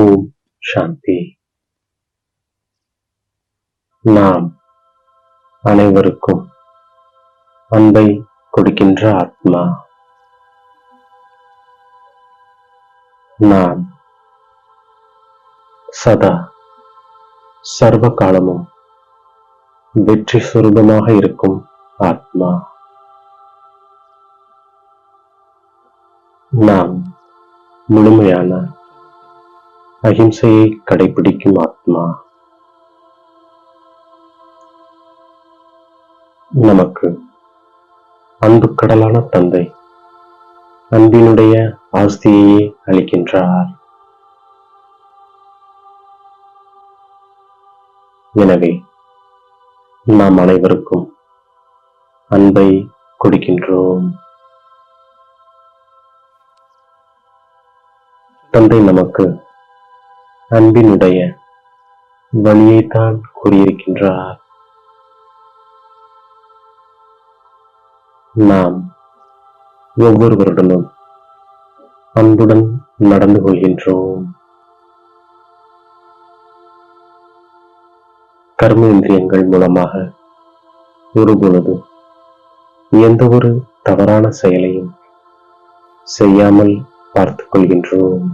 ஓம் சாந்தி. நாம் அனைவருக்கும் அன்பை கொடுக்கின்ற ஆத்மா. நாம் சதா சர்வ காலமும் வெற்றி சுரூபமாக இருக்கும் ஆத்மா. நாம் முழுமையான அகிம்சையை கடைபிடிக்கும் ஆத்மா. நமக்கு அன்பு கடலான தந்தை அன்பினுடைய ஆஸ்தியையே அளிக்கின்றார். எனவே நாம் அனைவருக்கும் அன்பை கொடுக்கின்றோம். தந்தை நமக்கு அன்பினுடைய வழியைத்தான் கூறியிருக்கின்றார். நாம் ஒவ்வொருவருடனும் அன்புடன் நடந்து கொள்கின்றோம். கர்மேந்திரியங்கள் மூலமாக ஒருபொழுதும் எந்த ஒரு தவறான செயலையும் செய்யாமல் பார்த்துக் கொள்கின்றோம்.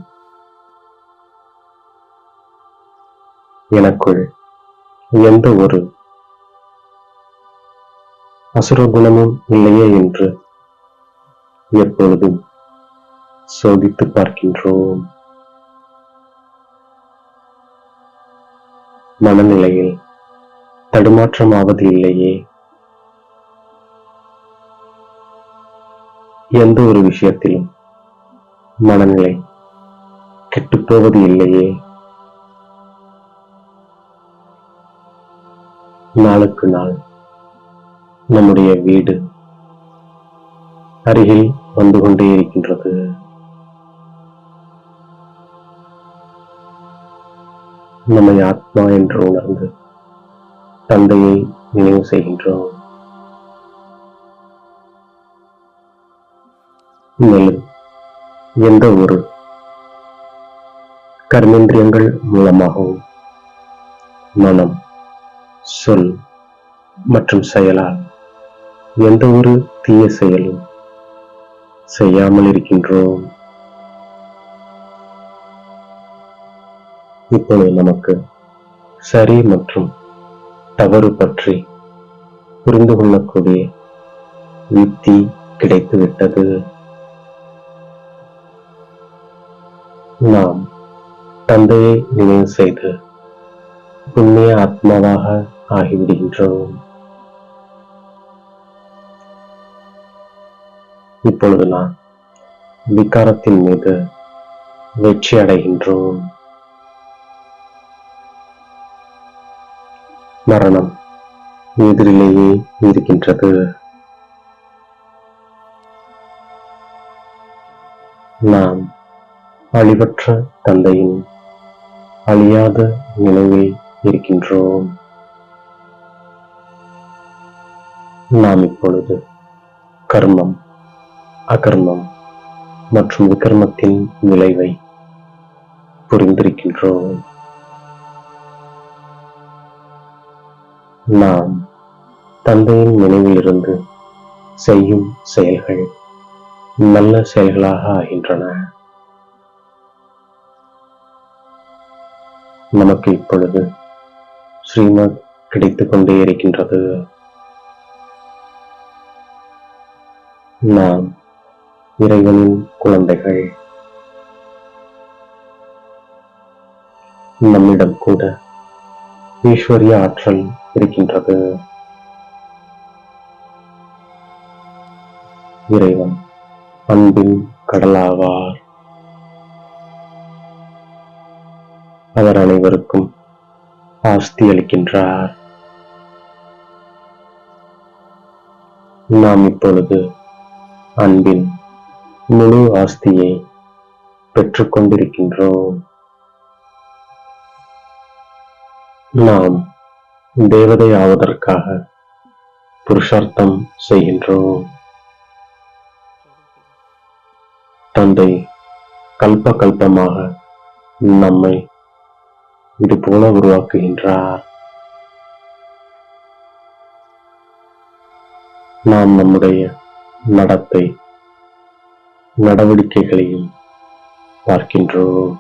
எனக்குள் எந்த ஒரு அசுர குணமும் இல்லையே என்று எப்பொழுதும் சோதித்து பார்க்கின்றோம். மனநிலையில் தடுமாற்றமாவது இல்லையே, எந்த ஒரு விஷயத்திலும் மனநிலை கெட்டுப்போவது இல்லையே. நாளுக்கு நாள் நம்முடைய வீடு அருகில் வந்து கொண்டே இருக்கின்றது. நம்மை ஆத்மா என்று உணர்ந்து தந்தையை நினைவு செய்கின்றோம். மேலும் எந்த ஒரு கர்மேந்திரியங்கள் மூலமாகவும் மனம், சொல் மற்றும் செயலால் எந்த ஒரு தீய செயலும் செய்யாமல் இருக்கின்றோம். இப்பொழுது நமக்கு சரி மற்றும் தவறு பற்றி புரிந்து கொள்ளக்கூடிய யுக்தி கிடைத்துவிட்டது. நாம் தந்தையை நினைவு செய்து புண்ணிய ஆத்மாவாக ஆகிவிடுகின்றோம். இப்பொழுது நான் விகாரத்தின் மீது வெற்றி அடைகின்றோம். மரணம் எதிரிலேயே இருக்கின்றது. நாம் அழிவற்ற தந்தையின் அழியாத நினைவில் இருக்கின்றோம். நாம் இப்பொழுது கர்மம், அகர்மம் மற்றும் விகர்மத்தின் விளைவை புரிந்திருக்கின்றோம். நாம் தந்தையின் நினைவிலிருந்து செய்யும் செயல்கள் நல்ல செயல்களாக ஆகின்றன. நமக்கு இப்பொழுது ஸ்ரீமத் கிடைத்துக் கொண்டே இருக்கின்றது. நாம் இறைவனின் குழந்தைகள். நம்மிடம் கூட ஈஸ்வரிய ஆற்றல் இருக்கின்றது. இறைவன் அன்பின் கடலாவார். அவர் அனைவருக்கும் ஆஸ்தி அளிக்கின்றார். நாம் இப்பொழுது அன்பின் முழு ஆஸ்தியை பெற்றுக் கொண்டிருக்கின்றோம். நாம் தேவதை ஆவதற்காக புருஷார்த்தம் செய்கின்றோம். தந்தை கல்ப கல்பமாக நம்மை இது போல உருவாக்குகின்றார். நாம் நம்முடைய நடத்தை, நடவடிக்கைகளையும் பார்க்கின்றோம்.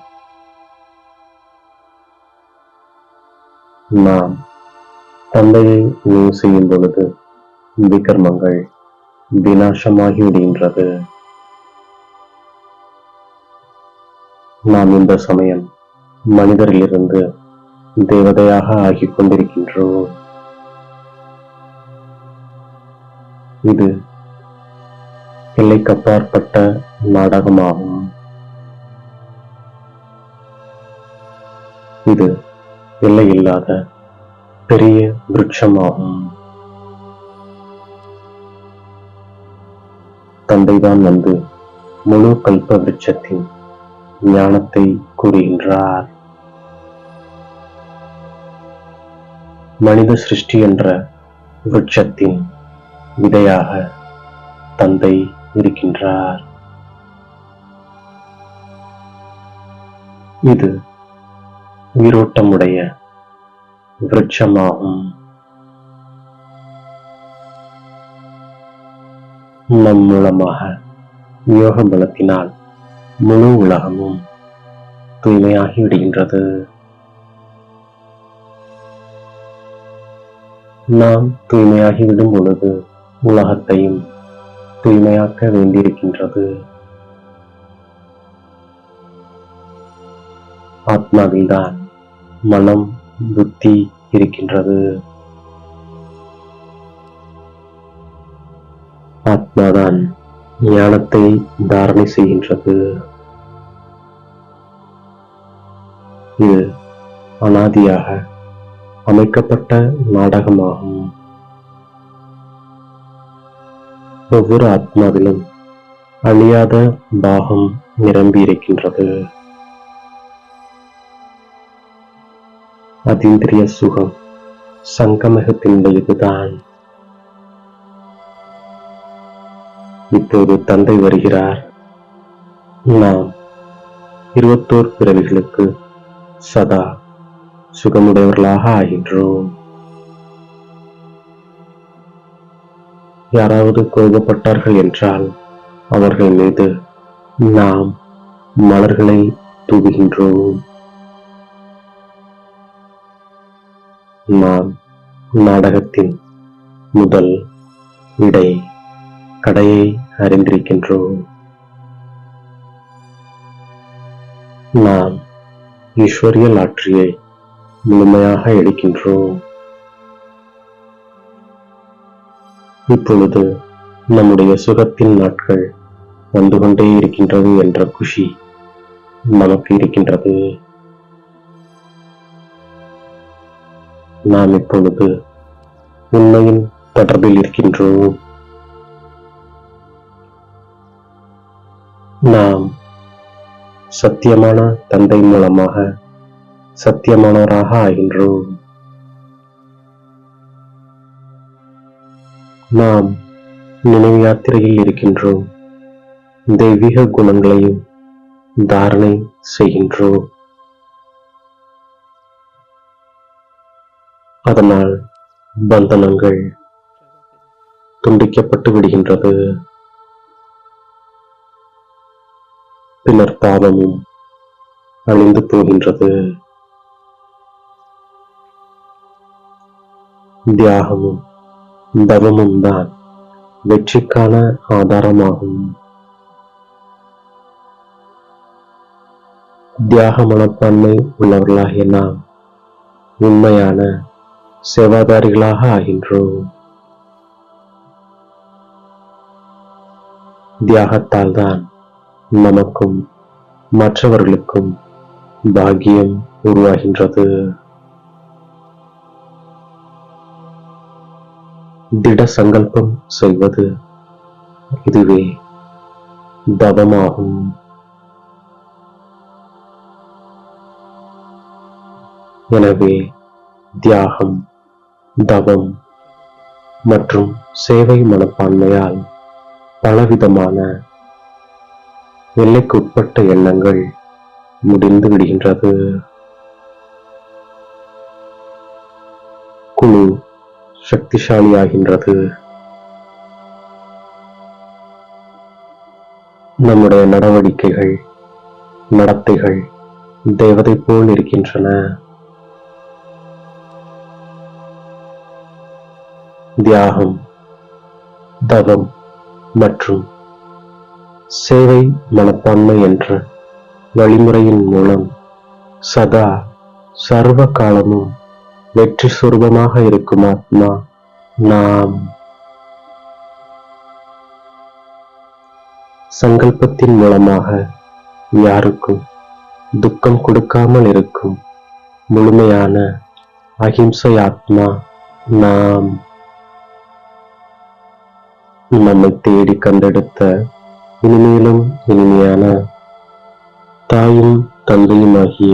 நாம் தந்தையை நினைவு செய்யும் பொழுது விகர்மங்கள் விநாசமாகி விடுகின்றது. நாம் இந்த சமயம் மனிதரிலிருந்து தேவதையாக ஆகிக் கொண்டிருக்கின்றோம். இது எல்லைக்கப்பாற்பட்ட நாடகமாகும். இது எல்லையில்லாத பெரிய விருட்சமாகும். தந்தைதான் வந்து முழு கல்ப விருட்சத்தின் ஞானத்தை கூறுகின்றார். மனித சிருஷ்டி என்ற விருட்சத்தின் விதையாக தந்தை இருக்கின்றார். இது உயிரோட்டமுடைய விருட்சமாகும். நம் மூலமாக யோக பலத்தினால் முழு உலகமும் தூய்மையாகி விடுகின்றது. நாம் தூய்மையாகிவிடும் பொழுது உலகத்தையும் தூய்மையாக்க வேண்டியிருக்கின்றது. ஆத்மாவில்தான் மனம், புத்தி இருக்கின்றது. ஆத்மாதான் ஞானத்தை தாரணை செய்கின்றது. இது அனாதியாக அமைக்கப்பட்ட நாடகமாகும். ஒவ்வொரு ஆத்மாவிலும் அழியாத பாகம் நிரம்பி இருக்கின்றது. அதீந்திரிய சுகம் சங்கமகத்தினுடையதுதான். இப்போது தந்தை வருகிறார். நாம் 21 பிறவிகளுக்கு சதா சுகமுடையவர்களாக ஆகின்றோம். யாராவது கோபப்பட்டார்கள் என்றால் அவர்கள் மீது நாம் மலர்களை தூவுகின்றோம். நாம் நாடகத்தின் முதல், இடை, கடையை அறிந்திருக்கின்றோம். நாம் ஈஸ்வரிய லாட்ரியை முழுமையாக எடுக்கின்றோம். இப்பொழுது நம்முடைய சுகத்தின் நாட்கள் வந்து கொண்டே இருக்கின்றது என்ற குஷி நமக்கு இருக்கின்றது. நாம் இப்பொழுது உண்மையின் தொடர்பில் இருக்கின்றோம். நாம் சத்தியமான தந்தை மூலமாக சத்தியமானவராக ஆகின்றோம். நாம் நினைவு யாத்திரையில் இருக்கின்றோம். தெய்வீக குணங்களையும் தாரணை செய்கின்றோம். அதனால் பந்தனங்கள் துண்டிக்கப்பட்டு விடுகின்றது. பின்னர் பாவமும் அழிந்து போகின்றது. தியாகமும் தவமும் தான் வெற்றிக்கான ஆதாரமாகும். தியாக மனப்பான்மை உள்ளவர்களாகிய நாம் உண்மையான சேவாதாரிகளாக ஆகின்றோம். தியாகத்தால் தான் நமக்கும் மற்றவர்களுக்கும் பாக்கியம் உருவாகின்றது. திட சங்கல்பம் செய்வது இதுவே தவமாகும். எனவே தியாகம், தவம் மற்றும் சேவை மனப்பான்மையால் பலவிதமான எல்லைக்குட்பட்ட எண்ணங்கள் முடிந்து விடுகின்றது. குழு சக்திசாலியாகின்றது. நம்முடைய நடவடிக்கைகள், நடத்தைகள் தேவதை போல் இருக்கின்றன. தியாகம், தவம் மற்றும் சேவை மனப்பான்மை என்ற வழிமுறையின் மூலம் சதா சர்வ காலமும் வெற்றி சுரூபமாக இருக்கும் ஆத்மா நாம். சங்கல்பத்தின் மூலமாக யாருக்கும் துக்கம் கொடுக்காமல் இருக்கும் முழுமையான அகிம்சை ஆத்மா நாம். நம்மை தேடி கண்டெடுத்த இனிமேலும் இனிமையான தாயும் தந்தையுமாகிய